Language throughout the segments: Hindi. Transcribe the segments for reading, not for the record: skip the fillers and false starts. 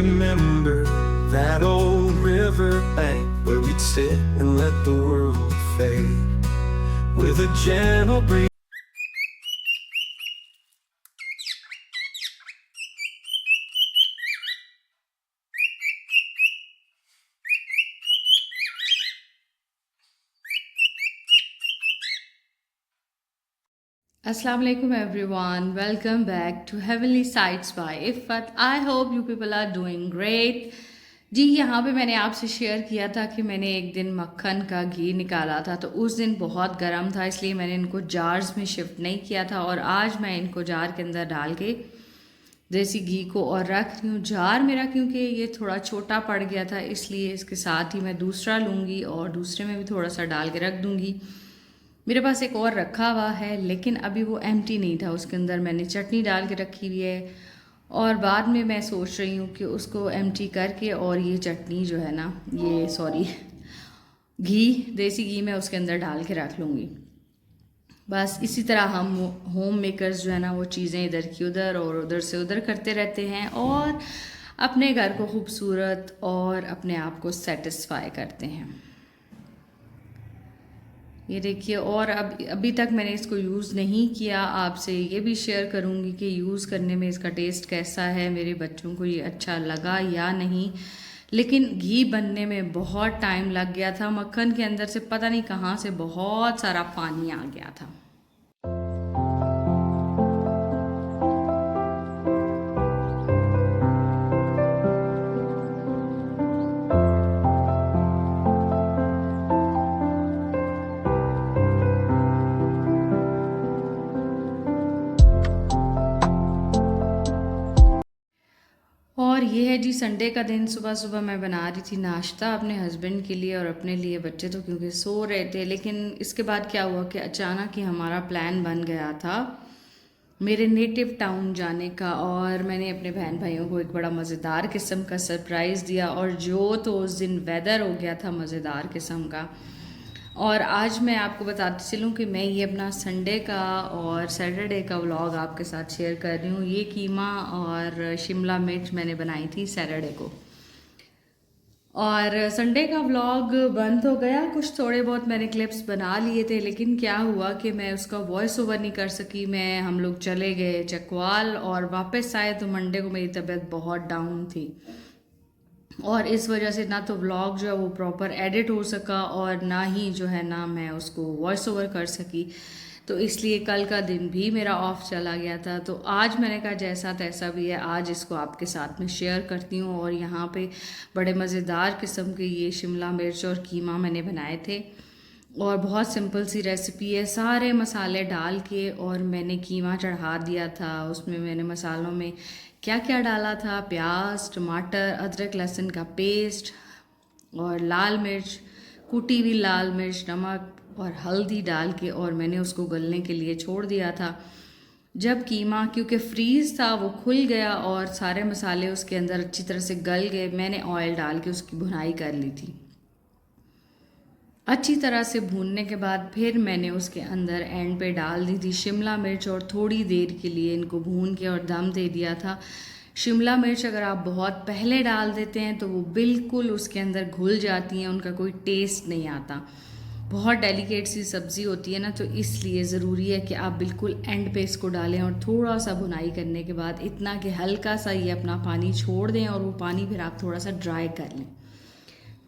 remember that old river bank where we'd sit and let the world fade with a gentle breeze. Assalamu alaikum everyone. Welcome back to Heavenly Sights by Iffat. I hope you people are doing great. जी यहाँ पे मैंने आपसे शेयर किया था कि मैंने एक दिन मक्खन का घी निकाला था, तो उस दिन बहुत गर्म था, इसलिए मैंने इनको जार्स में शिफ्ट नहीं किया था। और आज मैं इनको जार के अंदर डाल के देसी घी को और रख रही हूँ। जार मेरा क्योंकि ये थोड़ा छोटा पड़ गया था, इसलिए इसके साथ ही मैं दूसरा लूँगी और दूसरे में भी थोड़ा सा डाल के रख दूँगी। मेरे पास एक और रखा हुआ है, लेकिन अभी वो एम्प्टी नहीं था, उसके अंदर मैंने चटनी डाल के रखी हुई है। और बाद में मैं सोच रही हूँ कि उसको एम्प्टी करके और ये चटनी जो है ना, ये सॉरी घी, देसी घी मैं उसके अंदर डाल के रख लूँगी। बस इसी तरह हम होम मेकर्स जो है ना, वो चीज़ें इधर की उधर और उधर से उधर करते रहते हैं और अपने घर को खूबसूरत और अपने आप को सेटिस्फाई करते हैं। ये देखिए, और अब अभी तक मैंने इसको यूज़ नहीं किया। आपसे ये भी शेयर करूँगी कि यूज़ करने में इसका टेस्ट कैसा है, मेरे बच्चों को ये अच्छा लगा या नहीं। लेकिन घी बनने में बहुत टाइम लग गया था, मक्खन के अंदर से पता नहीं कहाँ से बहुत सारा पानी आ गया था। और ये है जी संडे का दिन। सुबह सुबह मैं बना रही थी नाश्ता अपने हस्बैंड के लिए और अपने लिए। बच्चे तो क्योंकि सो रहे थे, लेकिन इसके बाद क्या हुआ कि अचानक ही हमारा प्लान बन गया था मेरे नेटिव टाउन जाने का। और मैंने अपने बहन भाइयों को एक बड़ा मज़ेदार किस्म का सरप्राइज़ दिया, और जो तो उस दिन वेदर हो गया था मज़ेदार किस्म का। और आज मैं आपको बताती चलूँ कि मैं ये अपना संडे का और सैटरडे का व्लॉग आपके साथ शेयर कर रही हूँ। ये कीमा और शिमला मिर्च मैंने बनाई थी सैटरडे को, और संडे का व्लॉग बंद हो गया। कुछ थोड़े बहुत मैंने क्लिप्स बना लिए थे, लेकिन क्या हुआ कि मैं उसका वॉइस ओवर नहीं कर सकी। हम लोग चले गए चकवाल और वापस आए, तो मंडे को मेरी तबीयत बहुत डाउन थी और इस वजह से ना तो व्लॉग जो है वो प्रॉपर एडिट हो सका और ना ही जो है ना मैं उसको वॉइस ओवर कर सकी। तो इसलिए कल का दिन भी मेरा ऑफ चला गया था। तो आज मैंने कहा जैसा तैसा भी है, आज इसको आपके साथ में शेयर करती हूँ। और यहाँ पे बड़े मज़ेदार किस्म के ये शिमला मिर्च और कीमा मैंने बनाए थे, और बहुत सिंपल सी रेसिपी है। सारे मसाले डाल के और मैंने कीमा चढ़ा दिया था। उसमें मैंने मसालों में क्या क्या डाला था, प्याज, टमाटर, अदरक लहसुन का पेस्ट और लाल मिर्च, कुटी हुई लाल मिर्च, नमक और हल्दी डाल के, और मैंने उसको गलने के लिए छोड़ दिया था। जब कीमा क्योंकि फ्रीज़ था वो खुल गया और सारे मसाले उसके अंदर अच्छी तरह से गल गए, मैंने ऑयल डाल के उसकी भुनाई कर ली थी। अच्छी तरह से भूनने के बाद फिर मैंने उसके अंदर एंड पे डाल दी थी शिमला मिर्च, और थोड़ी देर के लिए इनको भून के और दम दे दिया था। शिमला मिर्च अगर आप बहुत पहले डाल देते हैं तो वो बिल्कुल उसके अंदर घुल जाती हैं, उनका कोई टेस्ट नहीं आता। बहुत डेलिकेट सी सब्ज़ी होती है ना, तो इसलिए ज़रूरी है कि आप बिल्कुल एंड पे इसको डालें और थोड़ा सा भुनाई करने के बाद इतना कि हल्का सा ये अपना पानी छोड़ दें, और वो पानी फिर आप थोड़ा सा ड्राई कर लें।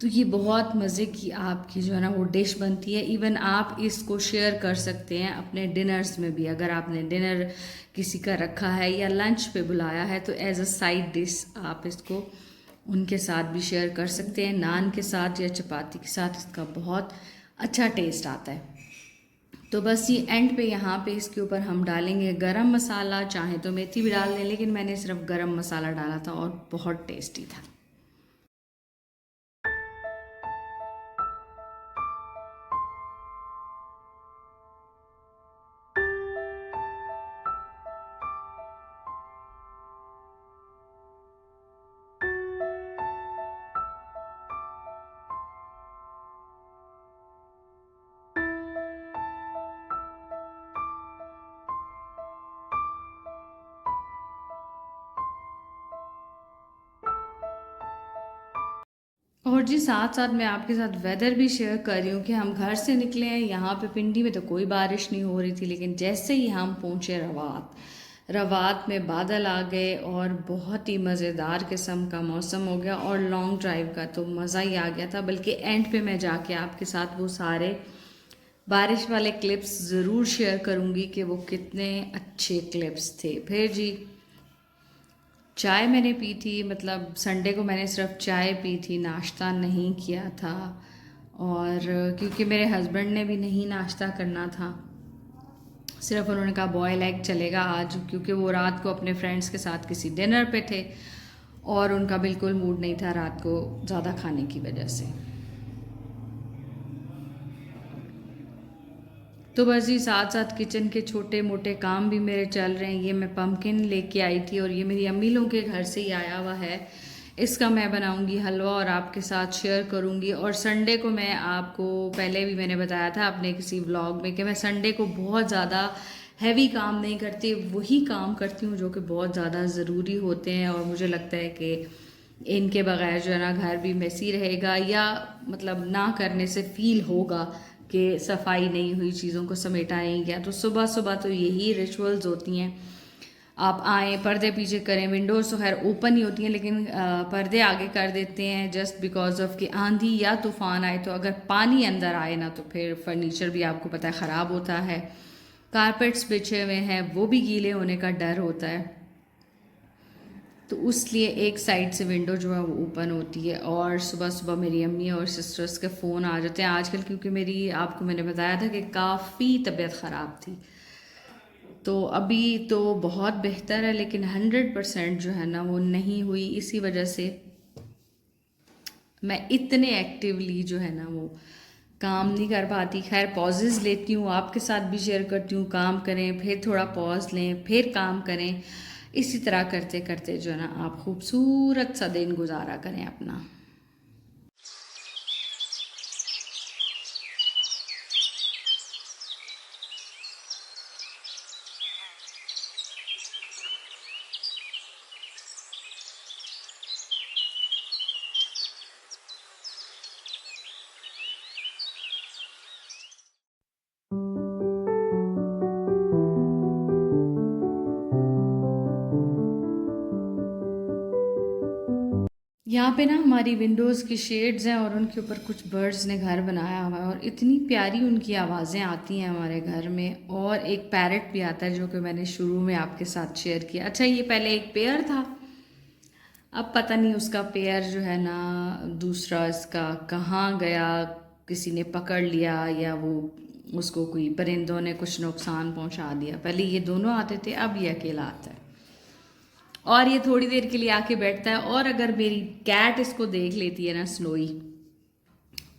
तो ये बहुत मज़े की आपकी जो है ना वो डिश बनती है। इवन आप इसको शेयर कर सकते हैं अपने डिनर्स में भी। अगर आपने डिनर किसी का रखा है या लंच पे बुलाया है, तो एज अ साइड डिश आप इसको उनके साथ भी शेयर कर सकते हैं, नान के साथ या चपाती के साथ। इसका बहुत अच्छा टेस्ट आता है। तो बस ये एंड पे यहाँ पे इसके ऊपर हम डालेंगे गरम मसाला, चाहे तो मेथी भी डाल दें, लेकिन मैंने सिर्फ गरम मसाला डाला था और बहुत टेस्टी था। जी साथ साथ मैं आपके साथ वेदर भी शेयर कर रही हूँ कि हम घर से निकले हैं, यहाँ पे पिंडी में तो कोई बारिश नहीं हो रही थी, लेकिन जैसे ही हम पहुँचे रवात, रवात में बादल आ गए और बहुत ही मज़ेदार किस्म का मौसम हो गया और लॉन्ग ड्राइव का तो मज़ा ही आ गया था। बल्कि एंड पे मैं जाके आपके साथ वो सारे बारिश वाले क्लिप्स ज़रूर शेयर करूँगी कि वो कितने अच्छे क्लिप्स थे। फिर जी चाय मैंने पी थी, मतलब संडे को मैंने सिर्फ चाय पी थी, नाश्ता नहीं किया था। और क्योंकि मेरे हस्बैंड ने भी नहीं नाश्ता करना था, सिर्फ उन्होंने कहा बॉयल एग चलेगा आज, क्योंकि वो रात को अपने फ्रेंड्स के साथ किसी डिनर पे थे और उनका बिल्कुल मूड नहीं था रात को ज़्यादा खाने की वजह से। तो बस जी साथ साथ किचन के छोटे मोटे काम भी मेरे चल रहे हैं। ये मैं पम्पकिन लेके आई थी और ये मेरी अम्मी लोगों के घर से ही आया हुआ है। इसका मैं बनाऊंगी हलवा और आपके साथ शेयर करूंगी। और संडे को मैं आपको पहले भी मैंने बताया था अपने किसी व्लॉग में कि मैं संडे को बहुत ज़्यादा हैवी काम नहीं करती, वही काम करती हूँ जो कि बहुत ज़्यादा ज़रूरी होते हैं। और मुझे लगता है कि इनके बगैर जो है ना घर भी मेसी रहेगा, या मतलब ना करने से फील होगा कि सफाई नहीं हुई, चीज़ों को समेटा नहीं गया। तो सुबह सुबह तो यही रिचुअल्स होती हैं। आप आए, पर्दे पीछे करें, विंडोज़ तो खैर ओपन ही होती हैं, लेकिन पर्दे आगे कर देते हैं जस्ट बिकॉज ऑफ कि आंधी या तूफ़ान आए तो अगर पानी अंदर आए ना तो फिर फर्नीचर भी आपको पता है ख़राब होता है। कारपेट्स बिछे हुए हैं वो भी गीले होने का डर होता है, तो उसलिए एक साइड से विंडो जो है वो ओपन होती है। और सुबह सुबह मेरी अम्मी और सिस्टर्स के फ़ोन आ जाते हैं आजकल, क्योंकि मेरी आपको मैंने बताया था कि काफ़ी तबीयत ख़राब थी। तो अभी तो बहुत बेहतर है, लेकिन 100% जो है ना वो नहीं हुई। इसी वजह से मैं इतने एक्टिवली जो है ना वो काम नहीं कर पाती। खैर पॉजेज़ लेती हूँ, आपके साथ भी शेयर करती हूँ, काम करें फिर थोड़ा पॉज लें फिर काम करें। इसी तरह करते करते जो है ना आप खूबसूरत सा दिन गुजारा करें अपना। यहाँ पे ना हमारी विंडोज़ की शेड्स हैं और उनके ऊपर कुछ बर्ड्स ने घर बनाया हुआ है और इतनी प्यारी उनकी आवाज़ें आती हैं हमारे घर में। और एक पैरट भी आता है जो कि मैंने शुरू में आपके साथ शेयर किया। अच्छा, ये पहले एक पेयर था, अब पता नहीं उसका पेयर जो है ना दूसरा इसका कहाँ गया, किसी ने पकड़ लिया या वो उसको कोई परिंदों ने कुछ नुकसान पहुँचा दिया। पहले ये दोनों आते थे, अब ये अकेला आता है और ये थोड़ी देर के लिए आके बैठता है। और अगर मेरी कैट इसको देख लेती है ना स्नोई,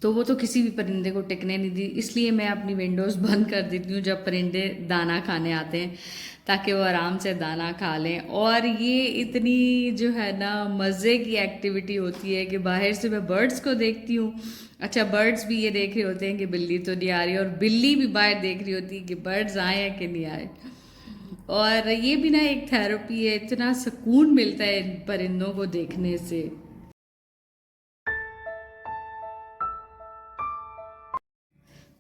तो वो तो किसी भी परिंदे को टिकने नहीं दी। इसलिए मैं अपनी विंडोज़ बंद कर देती हूँ जब परिंदे दाना खाने आते हैं, ताकि वो आराम से दाना खा लें। और ये इतनी जो है ना मज़े की एक्टिविटी होती है कि बाहर से मैं बर्ड्स को देखती हूँ। अच्छा, बर्ड्स भी ये देख रहे होते हैं कि बिल्ली तो नहीं आ रही, और बिल्ली भी बाहर देख रही होती है कि बर्ड्स आए हैं कि नहीं आए। और ये भी ना एक थेरेपी है, इतना सुकून मिलता है इन परिंदों को देखने से।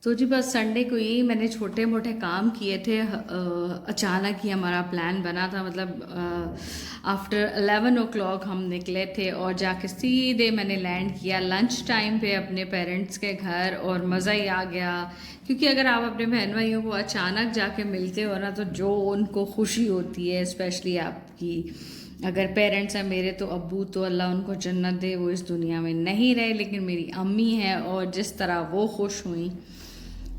तो जी बस संडे को यही मैंने छोटे मोटे काम किए थे। अचानक ही हमारा प्लान बना था, मतलब आफ्टर 11 o'clock हम निकले थे और जाके सीधे मैंने लैंड किया लंच टाइम पे अपने पेरेंट्स के घर, और मज़ा ही आ गया। क्योंकि अगर आप अपने बहन भाइयों को अचानक जाके मिलते हो ना, तो जो उनको खुशी होती है, स्पेशली आपकी अगर पेरेंट्स हैं मेरे, तो अब्बू तो अल्लाह उनको जन्नत दे, वो इस दुनिया में नहीं रहे, लेकिन मेरी अम्मी हैं और जिस तरह वो खुश हुई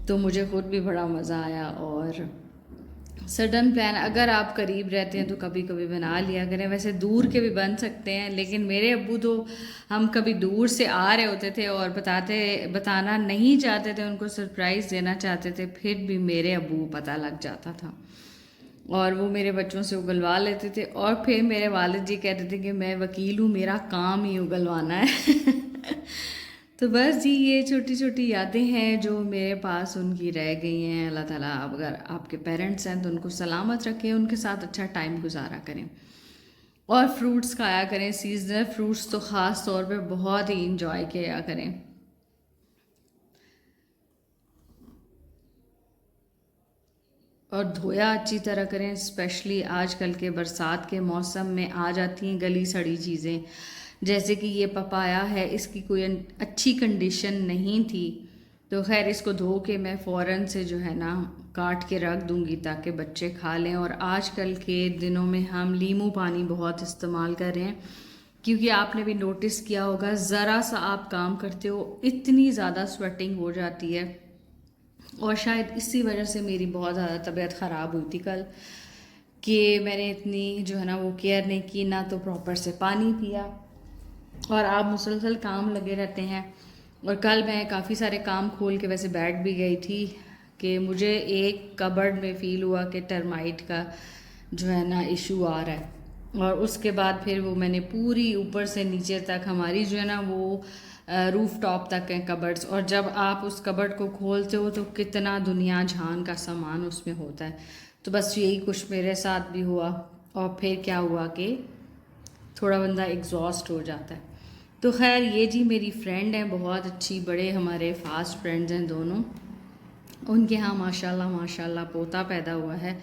तो मुझे खुद भी बड़ा मज़ा आया। और सडन प्लान अगर आप करीब रहते हैं तो कभी कभी बना लिया करें, वैसे दूर के भी बन सकते हैं, लेकिन मेरे अब्बू तो हम कभी दूर से आ रहे होते थे और बताना नहीं चाहते थे, उनको सरप्राइज़ देना चाहते थे, फिर भी मेरे अब्बू को पता लग जाता था और वो मेरे बच्चों से उगलवा लेते थे। और फिर मेरे वालिद जी कहते थे कि मैं वकील हूँ, मेरा काम ही उगलवाना है। तो बस जी ये छोटी छोटी यादें हैं जो मेरे पास उनकी रह गई हैं। अल्लाह ताला अगर आपके पेरेंट्स हैं तो उनको सलामत रखें, उनके साथ अच्छा टाइम गुजारा करें। और फ्रूट्स खाया करें, सीजनल फ्रूट्स तो ख़ास तौर पे बहुत ही इंजॉय किया करें। और धोया अच्छी तरह करें, स्पेशली आजकल के बरसात के मौसम में आ जाती हैं गली सड़ी चीज़ें, जैसे कि ये पपाया है, इसकी कोई अच्छी कंडीशन नहीं थी, तो खैर इसको धो के मैं फ़ौरन से जो है ना काट के रख दूँगी ताकि बच्चे खा लें। और आजकल के दिनों में हम नींबू पानी बहुत इस्तेमाल कर रहे हैं, क्योंकि आपने भी नोटिस किया होगा ज़रा सा आप काम करते हो इतनी ज़्यादा स्वेटिंग हो जाती है। और शायद इसी वजह से मेरी बहुत ज़्यादा तबीयत ख़राब हुई थी कल, कि मैंने इतनी जो है ना वो केयर नहीं की, ना तो प्रॉपर से पानी पिया, और आप मुसलसल काम लगे रहते हैं। और कल मैं काफ़ी सारे काम खोल के वैसे बैठ भी गई थी कि मुझे एक कबर्ड में फ़ील हुआ कि टर्माइट का जो है ना इशू आ रहा है। और उसके बाद फिर वो मैंने पूरी ऊपर से नीचे तक हमारी जो है ना वो रूफ टॉप तक हैं कबर्ड्स, और जब आप उस कबर्ड को खोलते हो तो कितना दुनिया जहान का सामान उसमें होता है। तो बस यही कुछ मेरे साथ भी हुआ, और फिर क्या हुआ कि थोड़ा बंदा एग्जॉस्ट हो जाता है। तो खैर ये जी मेरी फ्रेंड है बहुत अच्छी, बड़े हमारे फास्ट फ्रेंड्स हैं दोनों। उनके यहाँ माशाल्लाह माशाल्लाह पोता पैदा हुआ है,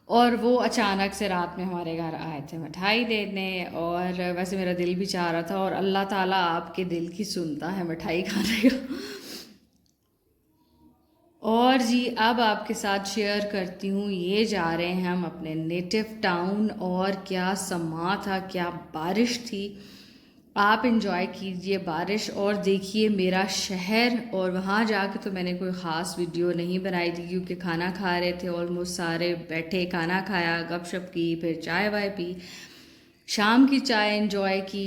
और वो अचानक से रात में हमारे घर आए थे मिठाई देने, और वैसे मेरा दिल भी चाह रहा था, और अल्लाह ताला आपके दिल की सुनता है मिठाई खाने का। और जी अब आपके साथ शेयर करती हूँ, ये जा रहे हैं हम अपने नेटिव टाउन, और क्या समा था, क्या बारिश थी। आप इंजॉय कीजिए बारिश और देखिए मेरा शहर। और वहाँ जाके तो मैंने कोई ख़ास वीडियो नहीं बनाई थी, क्योंकि खाना खा रहे थे, ऑलमोस्ट सारे बैठे, खाना खाया, गपशप की, फिर चाय वाय पी, शाम की चाय इंजॉय की,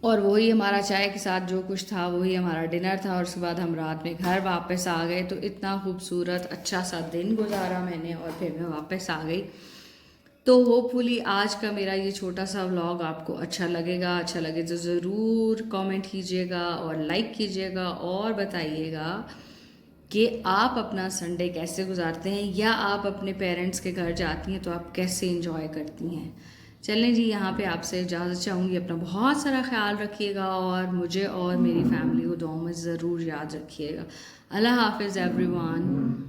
और वही हमारा चाय के साथ जो कुछ था वही हमारा डिनर था। और उसके बाद हम रात में घर वापस आ गए। तो इतना खूबसूरत अच्छा सा दिन गुजारा मैंने, और फिर मैं वापस आ गई। तो होपफुली आज का मेरा ये छोटा सा व्लॉग आपको अच्छा लगेगा। अच्छा लगे तो ज़रूर कमेंट कीजिएगा और लाइक कीजिएगा, और बताइएगा कि आप अपना संडे कैसे गुजारते हैं, या आप अपने पेरेंट्स के घर जाती हैं तो आप कैसे इंजॉय करती हैं। चलें जी, यहाँ पे आपसे इजाज़त चाहूँगी। अपना बहुत सारा ख्याल रखिएगा, और मुझे और मेरी फैमिली को दुआओं में ज़रूर याद रखिएगा। अल्लाह हाफिज़ everyone.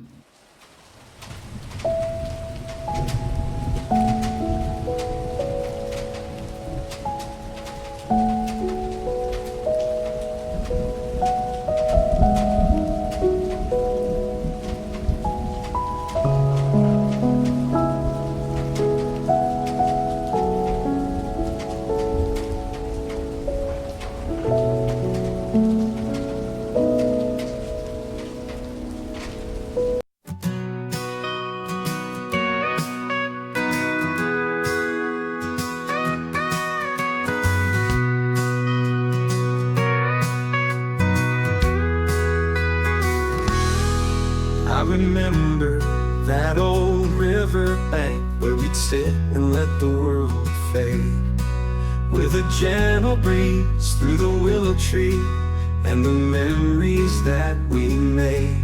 I remember that old river bank where we'd sit and let the world fade, with a gentle breeze through the willow tree, and the memories that we made.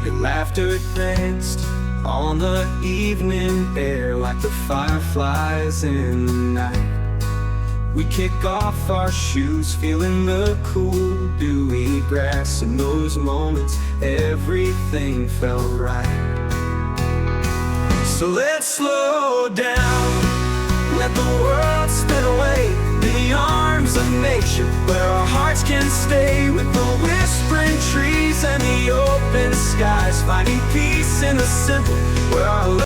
Your laughter danced on the evening air like the fireflies in the night. We kick off our shoes, feeling the cool, dewy grass. In those moments, everything felt right. So let's slow down, let the world spin away in the arms of nature, where our hearts can stay, with the whispering trees and the open skies, finding peace in the simple